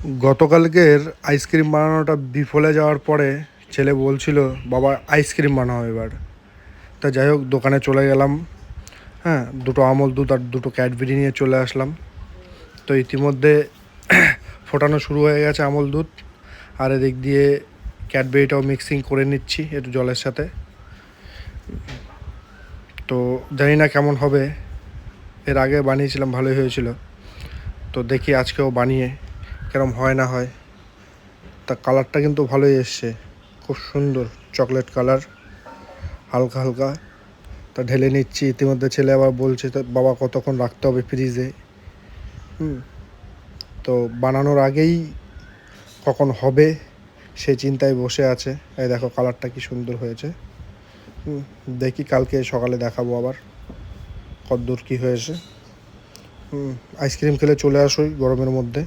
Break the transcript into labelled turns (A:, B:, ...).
A: গতকালকের আইসক্রিম বানানোটা বিফলে যাওয়ার পরে ছেলে বলছিল বাবা আইসক্রিম বানাও এবার। তা যাই হোক দোকানে চলে গেলাম, হ্যাঁ, দুটো আমল দুধ আর দুটো ক্যাডবেরি নিয়ে চলে আসলাম। তো ইতিমধ্যে ফোটানো শুরু হয়ে গেছে আমল দুধ, আর এদিক দিয়ে ক্যাডবেরিটাও মিক্সিং করে নিচ্ছি একটু জলের সাথে। তো জানি না কেমন হবে, এর আগে বানিয়েছিলাম ভালোই হয়েছিল। তো দেখি আজকেও বানিয়ে কেরম হয় না হয়। তা কালারটা কিন্তু ভালোই এসছে, খুব সুন্দর চকলেট কালার, হালকা হালকা। তা ঢেলে নিচ্ছি। ইতিমধ্যে ছেলে আবার বলছে তো বাবা কতক্ষণ রাখতে হবে ফ্রিজে। তো বানানোর আগেই কখন হবে সে চিন্তায় বসে আছে। এই দেখো কালারটা কি সুন্দর হয়েছে। দেখি কালকে সকালে দেখাবো আবার কতদূর কী হয়েছে। আইসক্রিম খেলে চলে আসোই গরমের মধ্যে।